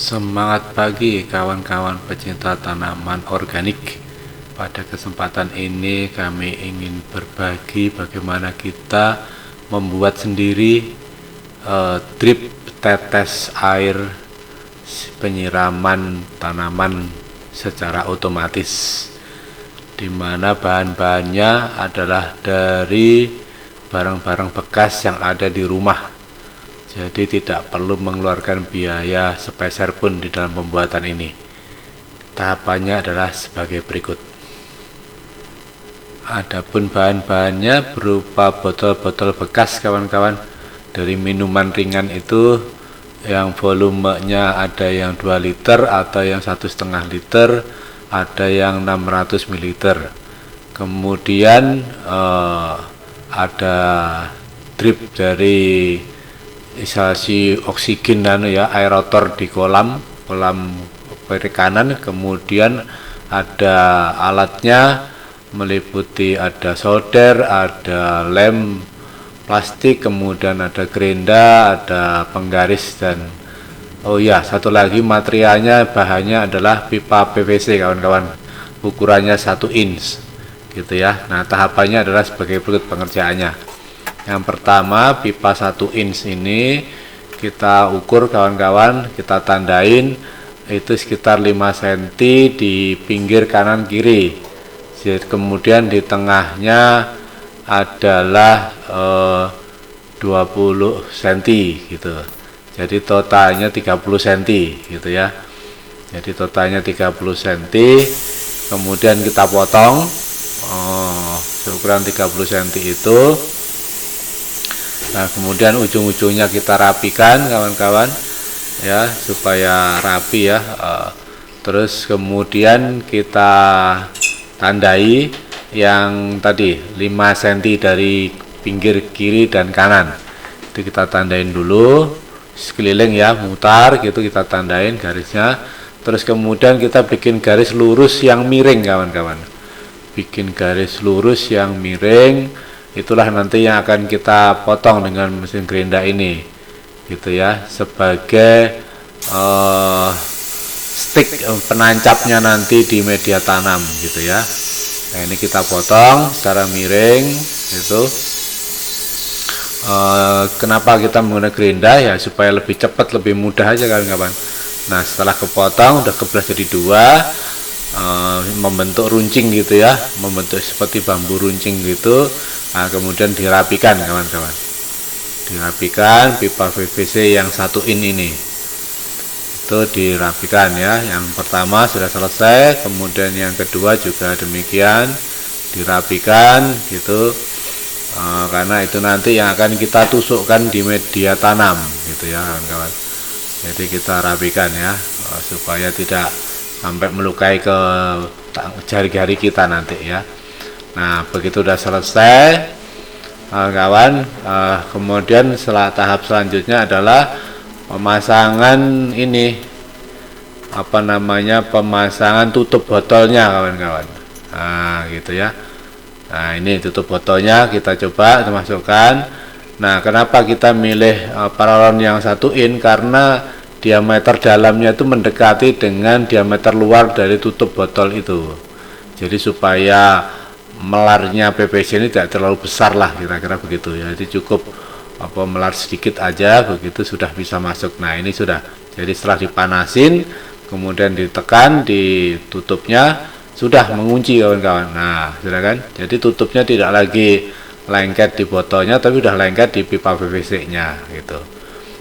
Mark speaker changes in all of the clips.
Speaker 1: Semangat pagi kawan-kawan pecinta tanaman organik. Pada kesempatan ini kami ingin berbagi bagaimana kita membuat sendiri drip tetes air penyiraman tanaman secara otomatis, di mana bahan-bahannya adalah dari barang-barang bekas yang ada di rumah. Jadi tidak perlu mengeluarkan biaya sepeser pun di dalam pembuatan ini. Tahapannya adalah sebagai berikut. Adapun bahan-bahannya berupa botol-botol bekas kawan-kawan, dari minuman ringan itu yang volumenya ada yang 2 liter atau yang 1,5 liter, ada yang 600 ml. Kemudian ada drip dari instalasi oksigen aerator di kolam perikanan. Kemudian ada alatnya, meliputi ada solder, ada lem plastik, kemudian ada gerinda, ada penggaris, dan satu lagi materialnya, bahannya adalah pipa PVC kawan-kawan, ukurannya 1 inch gitu ya. Nah, tahapannya adalah sebagai berikut pengerjaannya. Yang pertama, pipa 1 inch ini kita ukur kawan-kawan, kita tandain itu sekitar 5 cm di pinggir kanan kiri. Kemudian di tengahnya adalah 20 cm gitu. Jadi totalnya 30 cm gitu ya. Jadi totalnya 30 cm. Kemudian kita potong ukuran 30 cm itu. Nah, kemudian ujung-ujungnya kita rapikan kawan-kawan ya, supaya rapi ya. Terus kemudian kita tandai yang tadi 5 cm dari pinggir kiri dan kanan. Itu kita tandain dulu sekeliling ya, mutar gitu, kita tandain garisnya. Terus kemudian kita bikin garis lurus yang miring kawan-kawan. Bikin garis lurus yang miring, itulah nanti yang akan kita potong dengan mesin gerinda ini gitu ya, sebagai stick penancapnya nanti di media tanam gitu ya. Nah, ini kita potong secara miring gitu. Kenapa kita menggunakan gerinda ya, supaya lebih cepat, lebih mudah aja kawan-kawan. Nah, setelah kepotong udah kebelah jadi 2, membentuk runcing gitu ya, membentuk seperti bambu runcing gitu. Nah, kemudian dirapikan kawan-kawan, dirapikan pipa PVC yang 1 in ini, itu dirapikan ya. Yang pertama sudah selesai, kemudian yang kedua juga demikian dirapikan gitu, karena itu nanti yang akan kita tusukkan di media tanam gitu ya kawan-kawan. Jadi kita rapikan ya, supaya tidak sampai melukai ke jari-jari kita nanti ya. Nah, begitu udah selesai kawan, kemudian tahap selanjutnya adalah pemasangan ini, pemasangan tutup botolnya kawan-kawan. Nah, gitu ya. Nah, ini tutup botolnya kita coba masukkan. Nah, kenapa kita milih paralon yang 1 in? Karena diameter dalamnya itu mendekati dengan diameter luar dari tutup botol itu. Jadi supaya melarnya PVC ini tidak terlalu besar lah, kira-kira begitu ya. Jadi cukup melar sedikit aja, begitu sudah bisa masuk. Nah, ini sudah. Jadi setelah dipanasin, kemudian ditekan, ditutupnya, sudah mengunci kawan-kawan. Nah, sudah kan? Jadi tutupnya tidak lagi lengket di botolnya, tapi sudah lengket di pipa PVC-nya gitu.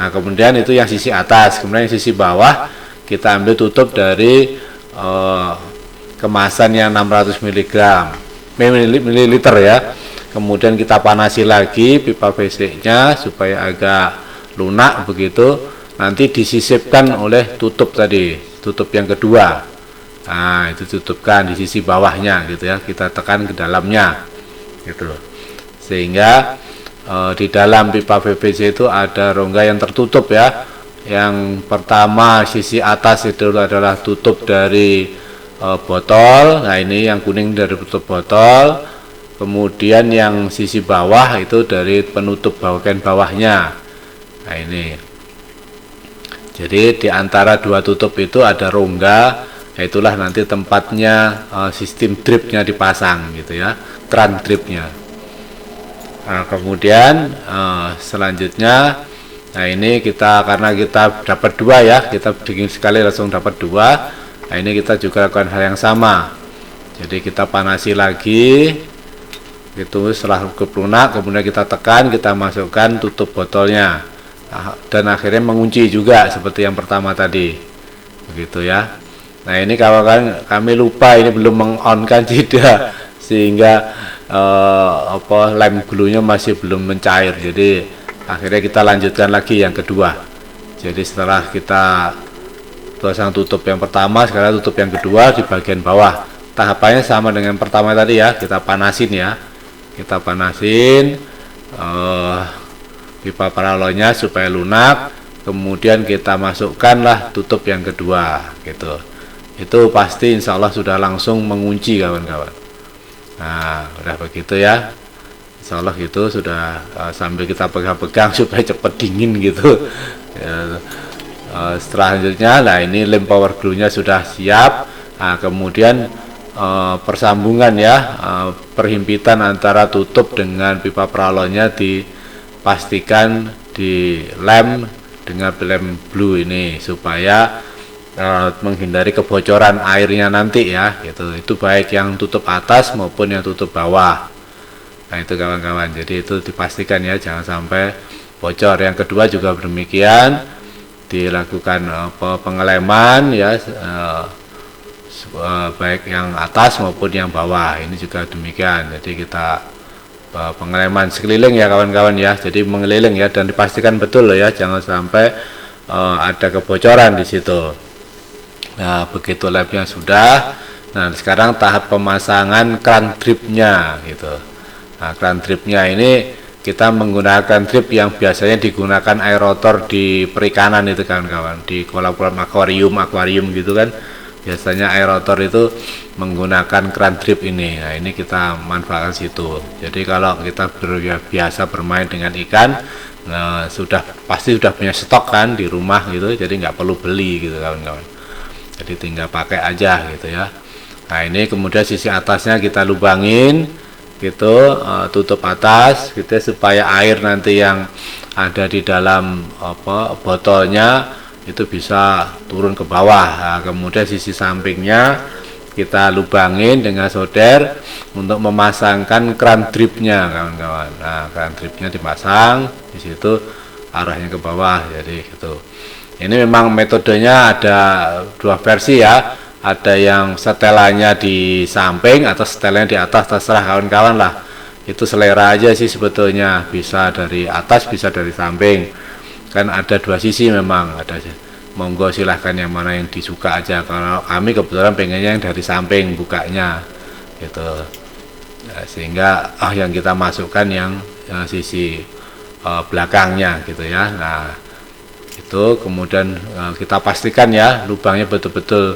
Speaker 1: Nah, kemudian itu yang sisi atas. Kemudian yang sisi bawah kita ambil tutup dari kemasan yang 600 ml ya. Kemudian kita panasi lagi pipa PVC-nya supaya agak lunak begitu. Nanti disisipkan oleh tutup tadi, tutup yang kedua. Nah, itu tutupkan di sisi bawahnya gitu ya. Kita tekan ke dalamnya gitu. Sehingga di dalam pipa PVC itu ada rongga yang tertutup ya. Yang pertama sisi atas itu adalah tutup dari botol. Nah, ini yang kuning dari tutup botol. Kemudian yang sisi bawah itu dari penutup bagian bawahnya. Nah, ini Jadi di antara dua tutup itu ada rongga, itulah nanti tempatnya sistem dripnya dipasang gitu ya, keran dripnya. Nah, kemudian selanjutnya, nah ini karena kita dapat dua ya, kita bikin sekali langsung dapat dua. Nah ini kita juga lakukan hal yang sama. Jadi kita panasi lagi, gitu. Setelah cukup lunak, kemudian kita tekan, kita masukkan tutup botolnya. Dan akhirnya mengunci juga seperti yang pertama tadi, begitu ya. Nah ini kawan-kawan, kami lupa ini belum meng-on-kan tidak, sehingga lem glunya masih belum mencair. Jadi akhirnya kita lanjutkan lagi yang kedua. Jadi setelah kita pasang tutup yang pertama, sekarang tutup yang kedua di bagian bawah. Tahapannya sama dengan pertama tadi ya, kita panasin ya, kita panasin pipa paralonnya supaya lunak, kemudian kita masukkanlah tutup yang kedua gitu. Itu pasti insya Allah sudah langsung mengunci kawan-kawan. Nah udah begitu ya, insya Allah gitu sudah, sambil kita pegang-pegang supaya cepat dingin gitu ya. Selanjutnya, nah ini lem power glue-nya sudah siap. Nah, kemudian persambungan ya, perhimpitan antara tutup dengan pipa paralonnya dipastikan di lem dengan lem blue ini supaya menghindari kebocoran airnya nanti ya gitu. Itu baik yang tutup atas maupun yang tutup bawah. Nah itu kawan-kawan, jadi itu dipastikan ya, jangan sampai bocor. Yang kedua juga demikian, dilakukan pengeleman ya, baik yang atas maupun yang bawah, ini juga demikian. Jadi kita pengeleman sekeliling ya kawan-kawan ya, jadi mengeliling ya, dan dipastikan betul loh ya, jangan sampai ada kebocoran di situ. Nah begitu lemnya sudah, nah sekarang tahap pemasangan keran dripnya gitu. Nah keran dripnya ini kita menggunakan drip yang biasanya digunakan aerotor di perikanan itu kawan-kawan, di kolam-kolam akuarium gitu kan. Biasanya aerotor itu menggunakan keran drip ini. Nah ini kita manfaatkan situ. Jadi kalau kita biasa bermain dengan ikan, nah pasti sudah punya stok kan di rumah gitu, jadi nggak perlu beli gitu kawan-kawan. Jadi tinggal pakai aja gitu ya. Nah ini kemudian sisi atasnya kita lubangin gitu, tutup atas gitu supaya air nanti yang ada di dalam botolnya itu bisa turun ke bawah. Nah, kemudian sisi sampingnya kita lubangin dengan solder untuk memasangkan keran dripnya kawan-kawan. Nah keran dripnya dipasang di situ, arahnya ke bawah, jadi gitu. Ini memang metodenya ada dua versi ya, ada yang setelannya di samping atau setelannya di atas, terserah kawan-kawan lah, itu selera aja sih sebetulnya, bisa dari atas bisa dari samping, kan ada dua sisi memang, ada monggo silahkan yang mana yang disuka aja. Kalau kami kebetulan pengennya yang dari samping bukanya gitu ya, sehingga yang kita masukkan yang sisi belakangnya gitu ya. Nah itu kemudian kita pastikan ya lubangnya betul-betul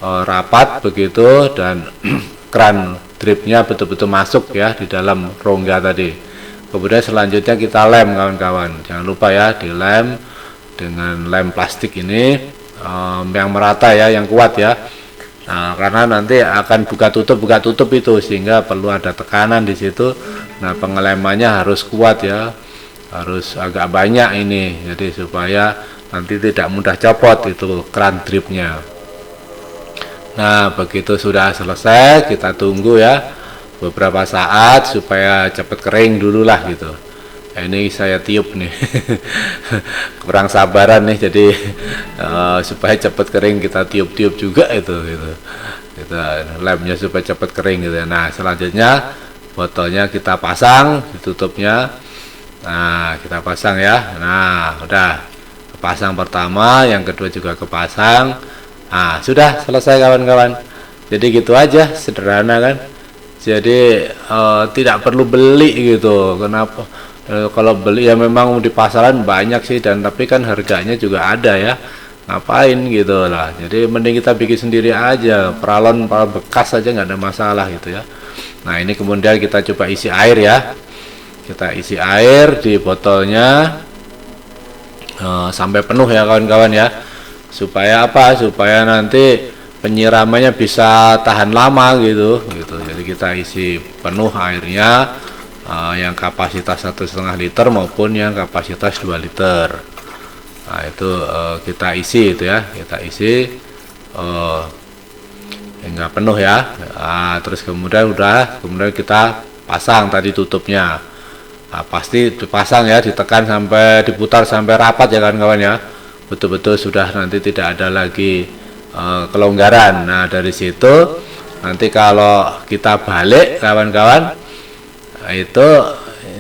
Speaker 1: rapat begitu, dan keran dripnya betul-betul masuk ya di dalam rongga tadi. Kemudian selanjutnya kita lem kawan-kawan, jangan lupa ya dilem dengan lem plastik ini yang merata ya, yang kuat ya. Nah, karena nanti akan buka tutup itu, sehingga perlu ada tekanan di situ. Nah pengelemannya harus kuat ya, harus agak banyak ini, jadi supaya nanti tidak mudah copot itu keran dripnya. Nah begitu sudah selesai, kita tunggu ya beberapa saat supaya cepat kering dulu lah gitu. Nah, ini saya tiup nih kurang sabaran nih, jadi supaya cepat kering kita tiup-tiup juga itu gitu. Kita lemnya supaya cepat kering gitu. Nah selanjutnya botolnya kita pasang, ditutupnya. Nah kita pasang ya. Nah udah kepasang pertama, yang kedua juga kepasang. Nah sudah selesai kawan-kawan. Jadi gitu aja, sederhana kan. Jadi tidak perlu beli gitu. Kenapa? Kalau beli ya memang di pasaran banyak sih, dan tapi kan harganya juga ada ya. Ngapain gitu lah. Jadi mending kita bikin sendiri aja. Paralon bekas aja nggak ada masalah gitu ya. Nah ini kemudian kita coba isi air ya. Kita isi air di botolnya. sampai penuh ya kawan-kawan ya, supaya apa, supaya nanti penyiramannya bisa tahan lama gitu. Jadi kita isi penuh airnya, yang kapasitas 1,5 liter maupun yang kapasitas 2 liter. Nah itu kita isi itu ya, kita isi hingga penuh ya. Terus kemudian kita pasang tadi tutupnya. Pasti dipasang ya, ditekan sampai diputar sampai rapat ya kawan-kawan ya, betul-betul sudah nanti tidak ada lagi kelonggaran. Nah dari situ nanti kalau kita balik kawan-kawan, itu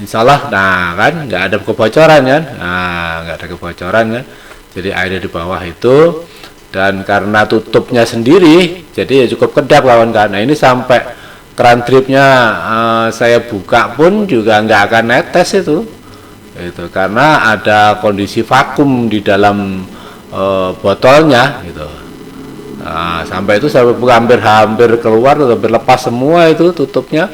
Speaker 1: insyaallah nah kan nggak ada kebocoran kan, nggak ada kebocoran kan, jadi airnya di bawah itu, dan karena tutupnya sendiri jadi ya cukup kedap kawan-kawan. Nah ini sampai keran dripnya saya buka pun juga nggak akan netes itu karena ada kondisi vakum di dalam botolnya gitu. Sampai itu saya hampir keluar atau berlepas semua itu tutupnya,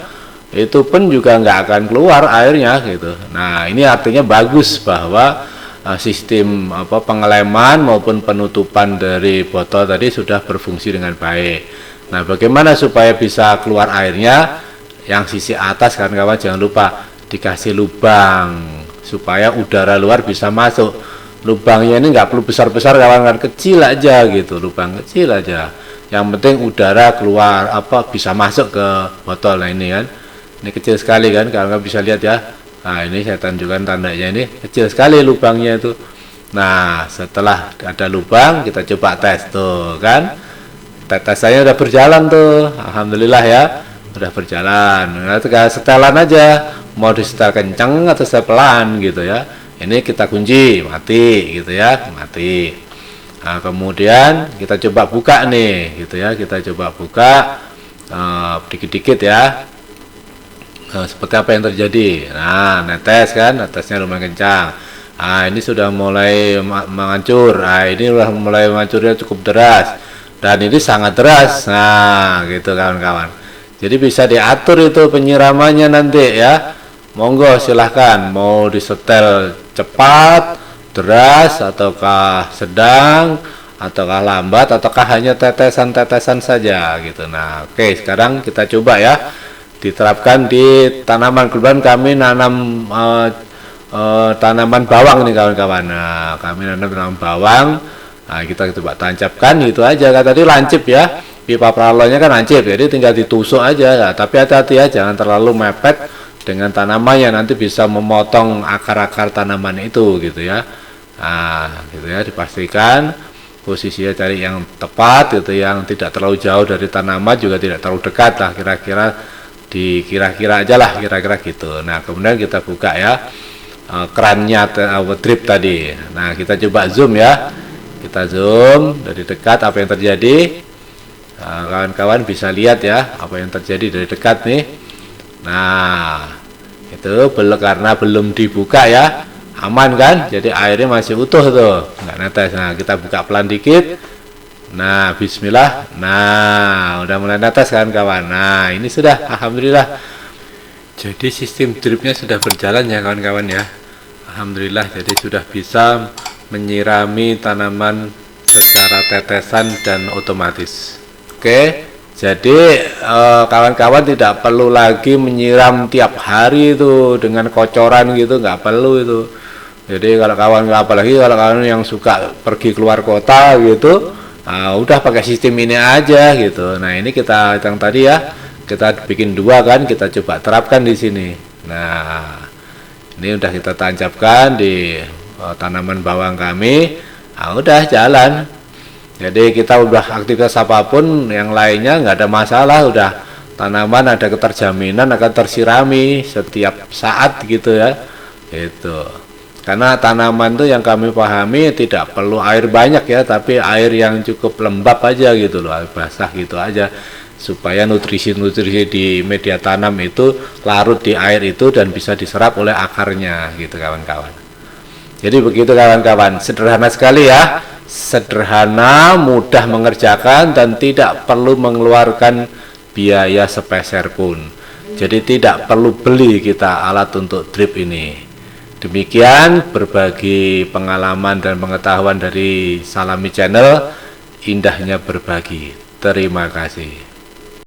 Speaker 1: itu pun juga nggak akan keluar airnya gitu. Nah ini artinya bagus bahwa sistem pengeleman maupun penutupan dari botol tadi sudah berfungsi dengan baik. Nah bagaimana supaya bisa keluar airnya? Yang sisi atas kan kawan, jangan lupa dikasih lubang supaya udara luar bisa masuk. Lubangnya ini nggak perlu besar-besar kawan, kecil aja gitu, lubang kecil aja, yang penting udara keluar bisa masuk ke botol. Nah ini kan, ini kecil sekali kan, kalian bisa lihat ya. Nah ini saya tunjukkan tandanya, ini kecil sekali lubangnya itu. Nah setelah ada lubang kita coba tes tuh kan, tetesannya udah berjalan tuh, alhamdulillah ya, udah berjalan. Nah tinggal setelan aja, mau disetel kenceng atau setel pelan gitu ya. Ini kita kunci, mati gitu ya, mati. Nah kemudian kita coba buka nih gitu ya, kita coba buka dikit-dikit ya. Seperti apa yang terjadi? Nah netes kan, netesnya lumayan kencang. Nah ini sudah mulai menghancur. Nah ini udah mulai menghancurnya cukup deras, dan ini sangat deras. Nah gitu kawan-kawan, jadi bisa diatur itu penyiramannya nanti ya. Monggo silahkan mau disetel cepat, deras, ataukah sedang, ataukah lambat, ataukah hanya tetesan-tetesan saja gitu. Nah oke, sekarang kita coba ya, diterapkan di tanaman. Kebetulan kami nanam tanaman bawang nih kawan-kawan. Nah kami nanam tanaman bawang. Nah kita coba tancapkan gitu aja. Tadi lancip ya, pipa paralonnya kan lancip, jadi tinggal ditusuk aja. Nah, tapi hati-hati ya, jangan terlalu mepet dengan tanamannya, nanti bisa memotong akar-akar tanaman itu gitu ya. Nah gitu ya, dipastikan posisinya cari yang tepat gitu, yang tidak terlalu jauh dari tanaman juga tidak terlalu dekat lah, kira-kira aja lah, kira-kira gitu. Nah kemudian kita buka ya kerannya drip tadi. Nah kita coba zoom ya, kita zoom dari dekat apa yang terjadi. Kawan-kawan bisa lihat ya apa yang terjadi dari dekat nih. Nah itu karena belum dibuka ya, aman kan, jadi airnya masih utuh tuh, nggak netes. Nah kita buka pelan dikit. Nah bismillah, nah udah mulai netes kan kawan. Nah ini sudah, alhamdulillah, jadi sistem dripnya sudah berjalan ya kawan-kawan ya, alhamdulillah. Jadi sudah bisa menyirami tanaman secara tetesan dan otomatis. Oke, jadi kawan-kawan tidak perlu lagi menyiram tiap hari itu dengan kocoran gitu, nggak perlu itu. Jadi kalau kawan, apalagi kalau kawan yang suka pergi keluar kota gitu, udah pakai sistem ini aja gitu. Nah ini kita yang tadi ya, kita bikin dua kan, kita coba terapkan di sini. Nah ini udah kita tancapkan di tanaman bawang kami. Nah udah jalan. Jadi kita udah aktivitas apapun yang lainnya nggak ada masalah, udah tanaman ada keterjaminan akan tersirami setiap saat gitu ya. Itu karena tanaman tuh yang kami pahami tidak perlu air banyak ya, tapi air yang cukup lembab aja gitu loh, air basah gitu aja, supaya nutrisi-nutrisi di media tanam itu larut di air itu dan bisa diserap oleh akarnya gitu kawan-kawan. Jadi begitu kawan-kawan, sederhana sekali ya, sederhana, mudah mengerjakan, dan tidak perlu mengeluarkan biaya sepeser pun. Jadi tidak perlu beli kita alat untuk drip ini. Demikian berbagi pengalaman dan pengetahuan dari Salami Channel, indahnya berbagi. Terima kasih.